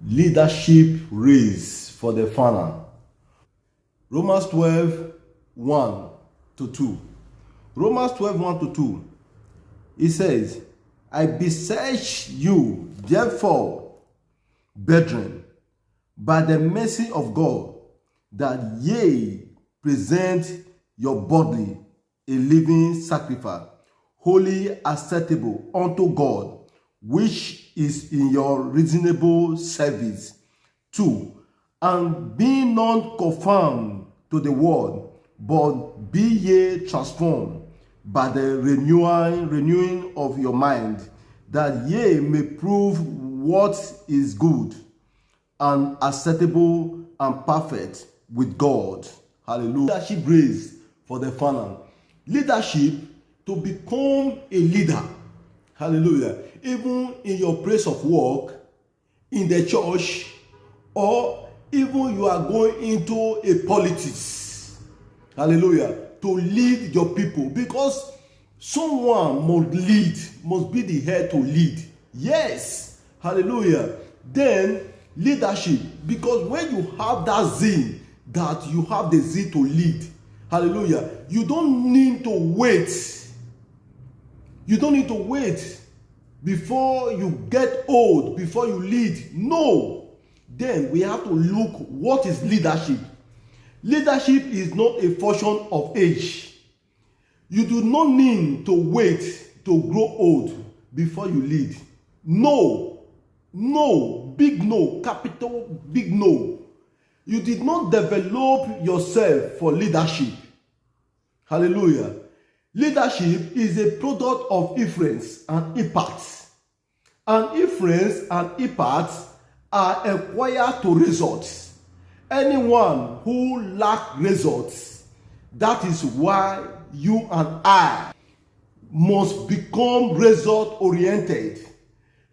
Leadership race for the final. Romans 12, 1 to 2. Romans 12, 1 to 2. It says, I beseech you, therefore, brethren, by the mercy of God, that ye present your body a living sacrifice, wholly acceptable unto God, which is in your reasonable service. 2. And be not conformed to the world, but be ye transformed by the renewing of your mind, that ye may prove what is good and acceptable and perfect with God. Hallelujah. Leadership race for the final. Leadership to become a leader. Hallelujah. Even in your place of work, in the church, or even you are going into a politics. Hallelujah. To lead your people, because someone must lead, must be the head to lead. Yes. Hallelujah. Then leadership, because when you have that zeal, that you have the zeal to lead, hallelujah, you don't need to wait. You don't need to wait before you get old, before you lead. No. Then we have to look, what is leadership? Leadership is not a function of age. You do not need to wait to grow old before you lead. No. No. Big no. Capital big no. You did not develop yourself for leadership. Hallelujah. Leadership is a product of influence and impact. And influence and impact are acquired to results. Anyone who lacks results, that is why you and I must become result-oriented.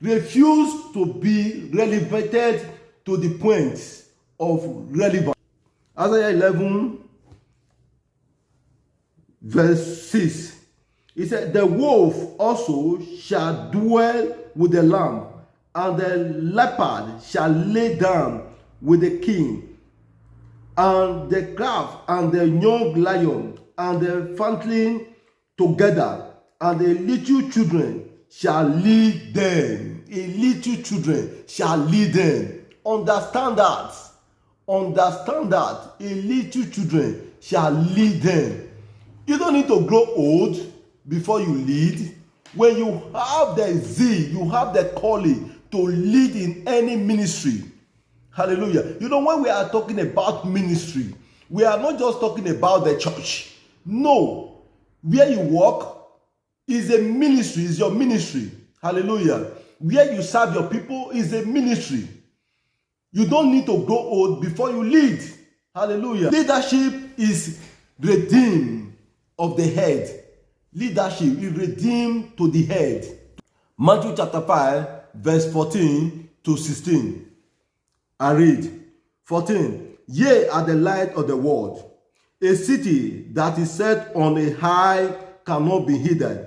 Refuse to be relegated to the point of relevance. Isaiah 11, verse 6. It said, the wolf also shall dwell with the lamb, and the leopard shall lay down with the king, and the calf and the young lion and the fatling together, and the little children shall lead them. A little children shall lead them. Understand that. Understand that. A little children shall lead them. You don't need to grow old before you lead. When you have the zeal, you have the calling to lead in any ministry. Hallelujah. You know, when we are talking about ministry, we are not just talking about the church. No. Where you work is a ministry, is your ministry. Hallelujah. Where you serve your people is a ministry. You don't need to grow old before you lead. Hallelujah. Leadership is redeemed of the head. Leadership is redeemed to the head. Matthew chapter 5, verse 14 to 16. I read. 14. Ye are the light of the world. A city that is set on a high cannot be hidden.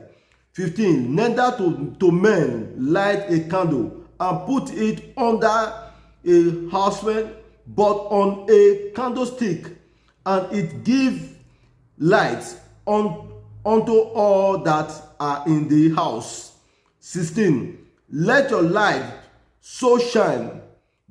15. Neither to men light a candle and put it under a houseplant, but on a candlestick, and it give light unto all that are in the house. 16. Let your light so shine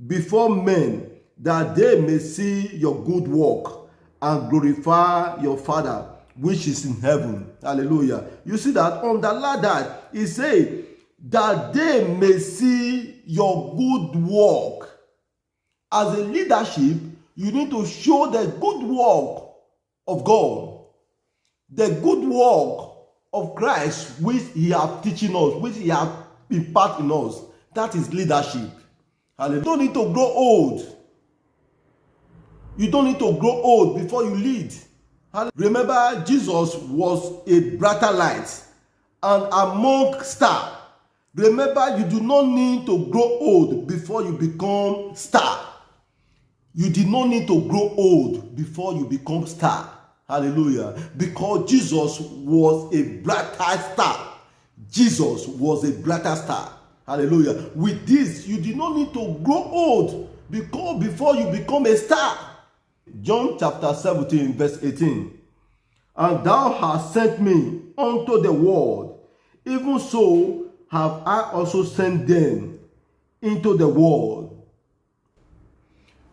before men, that they may see your good work and glorify your Father which is in heaven. Hallelujah. You see that on the ladder, it says that they may see your good work. As a leadership, you need to show the good work of God, the good work of Christ, which He has teaching us, which He has imparted in us. That is leadership. Hallelujah. You don't need to grow old. You don't need to grow old before you lead. Remember, Jesus was a brighter light and among stars. Remember, you do not need to grow old before you become star. You did not need to grow old before you become star. Hallelujah. Because Jesus was a brighter star. Jesus was a brighter star. Hallelujah. With this, you do not need to grow old before you become a star. John chapter 17, verse 18. And thou hast sent me unto the world, even so have I also sent them into the world.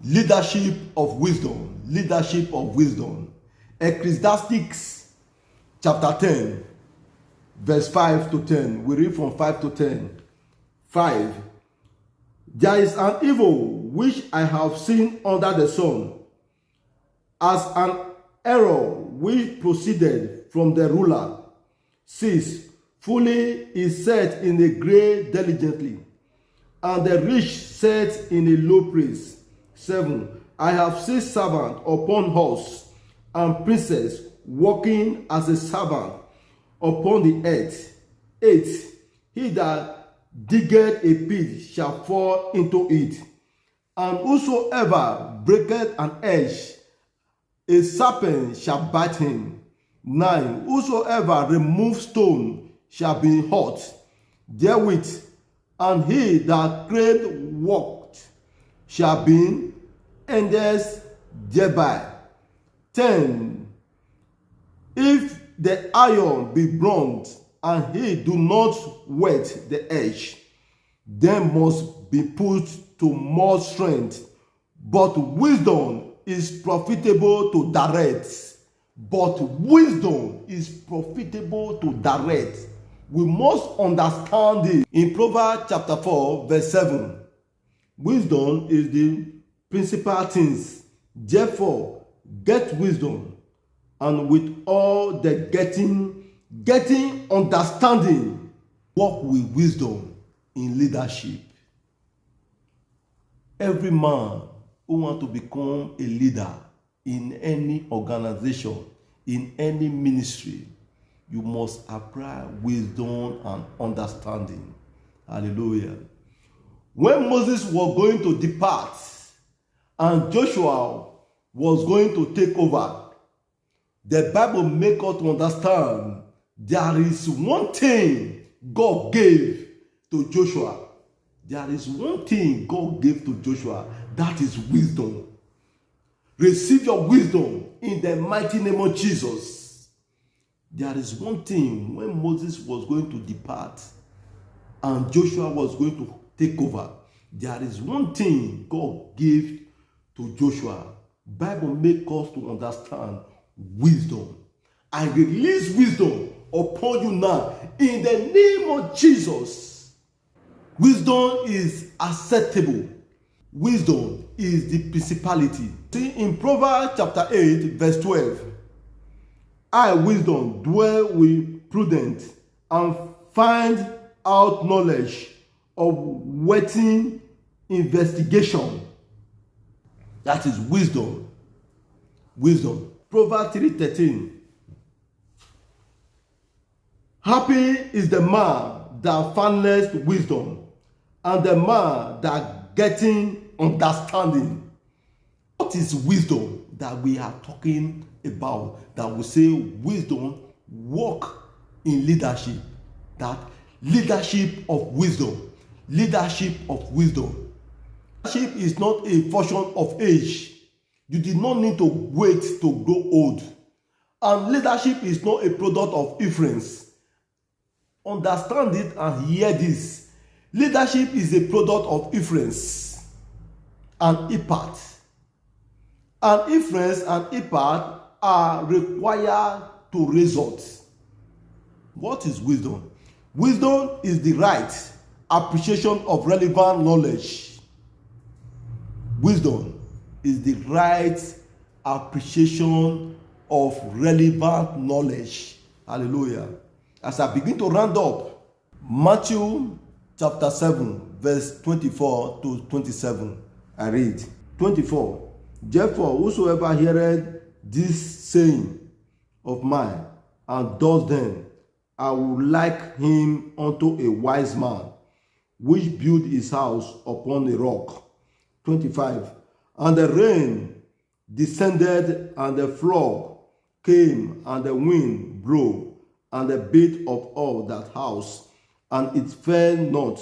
Leadership of wisdom. Leadership of wisdom. Ecclesiastes chapter 10, verse 5 to 10. We read from 5 to 10. 5. There is an evil which I have seen under the sun, as an error which proceeded from the ruler. 6. Fully is set in a grave diligently, and the rich set in a low place. 7. I have seen servant upon horse, and princess walking as a servant upon the earth. 8. He that diggeth a pit shall fall into it, and whosoever breaketh an edge, a serpent shall bite him. 9. Whosoever removes stone shall be hurt therewith, and he that create work shall be ended thereby. 10. If the iron be bronze, and he do not whet the edge, then must be put to more strength. But wisdom is profitable to direct. But wisdom is profitable to direct. We must understand it. In Proverbs chapter 4, verse 7, wisdom is the principal things. Therefore, get wisdom, and with all the getting understanding. Walk with wisdom in leadership. Every man who wants to become a leader in any organization, in any ministry, you must apply wisdom and understanding. Hallelujah. When Moses was going to depart and Joshua was going to take over, the Bible makes us to understand there is one thing God gave to Joshua. There is one thing God gave to Joshua. That is wisdom. Receive your wisdom in the mighty name of Jesus. There is one thing when Moses was going to depart and Joshua was going to take over. There is one thing God gave to Joshua. Bible makes us to understand wisdom. I release wisdom upon you now in the name of Jesus. Wisdom is acceptable. Wisdom is the principality. See in Proverbs chapter 8, verse 12. I, wisdom, dwell with prudence and find out knowledge of waiting investigation. That is wisdom. Wisdom. Proverbs 3:13. Happy is the man that findeth wisdom, and the man that getting understanding. What is wisdom that we are talking about? That we say wisdom walk in leadership. That leadership of wisdom. Leadership of wisdom. Leadership is not a function of age. You did not need to wait to grow old. And leadership is not a product of influence. Understand it and hear this. Leadership is a product of influence and impact. And influence and impact are required to result. What is wisdom? Wisdom is the right appreciation of relevant knowledge. Wisdom is the right appreciation of relevant knowledge. Hallelujah. As I begin to round up, Matthew chapter 7, verse 24 to 27, I read. 24. Therefore, whosoever heareth this saying of mine and does them, I will like him unto a wise man, which built his house upon a rock. 25. And the rain descended, and the flood came, and the wind blew, and the beat of all that house, and it fell not,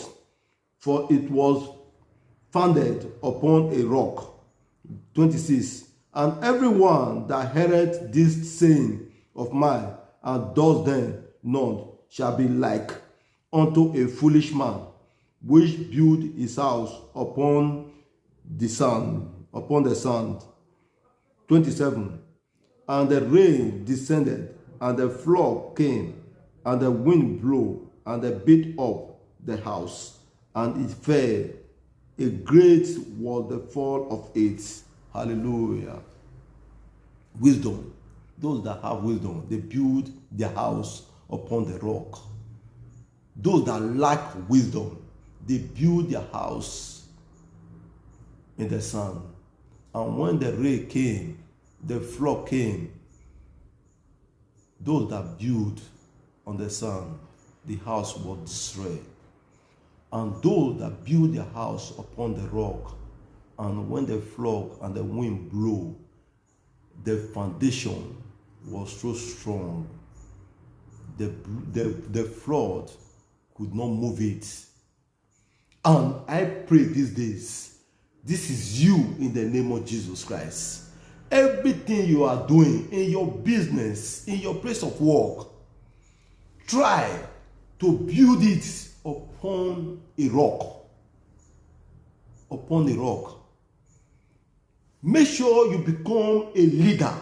for it was founded upon a rock. 26. And everyone that heareth this saying of mine and does them none shall be like unto a foolish man, which built his house upon the sand. 27. And the rain descended, and the flood came, and the wind blew, and they beat up the house, and it fell. A great was the fall of it. Hallelujah. Wisdom. Those that have wisdom, they build their house upon the rock. Those that lack wisdom, they build their house in the sand. And when the rain came, the flood came, those that build on the sand, the house was destroyed. And those that build their house upon the rock, and when the flood and the wind blew, the foundation was so strong, the flood could not move it. And I pray these days, this is you in the name of Jesus Christ. Everything you are doing in your business, in your place of work, try to build it upon a rock. Upon a rock. Make sure you become a leader,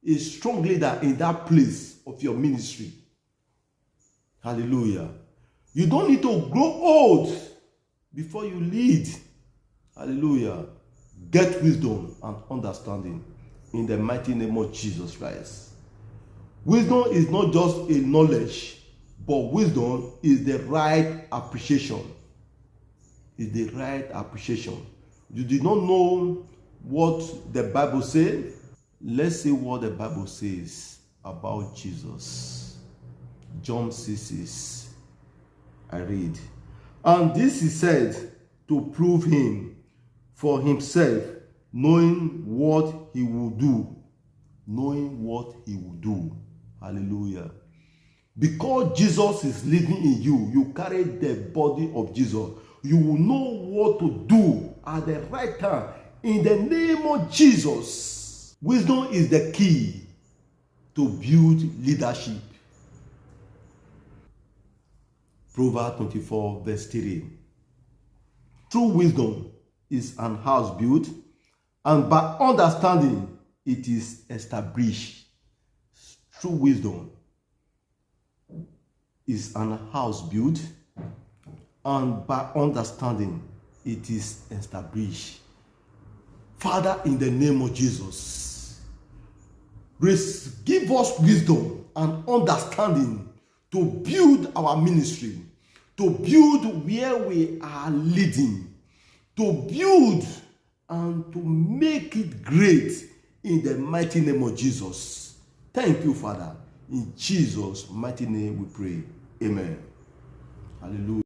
a strong leader in that place of your ministry. Hallelujah. You don't need to grow old before you lead. Hallelujah. Get wisdom and understanding in the mighty name of Jesus Christ. Wisdom is not just a knowledge, but wisdom is the right appreciation. Is the right appreciation. You did not know what the Bible says? Let's see what the Bible says about Jesus. John 6:6. I read. And this he said to prove him for himself, knowing what he will do. Knowing what he will do. Hallelujah. Because Jesus is living in you, you carry the body of Jesus. You will know what to do at the right time. In the name of Jesus. Wisdom is the key to build leadership. Proverbs 24 verse 3. True wisdom is an house built, and by understanding it is established. True wisdom is an house built, and by understanding it is established. Father, in the name of Jesus, give us wisdom and understanding to build our ministry, to build where we are leading, to build and to make it great in the mighty name of Jesus. Thank you, Father. In Jesus' mighty name we pray. Amen. Hallelujah.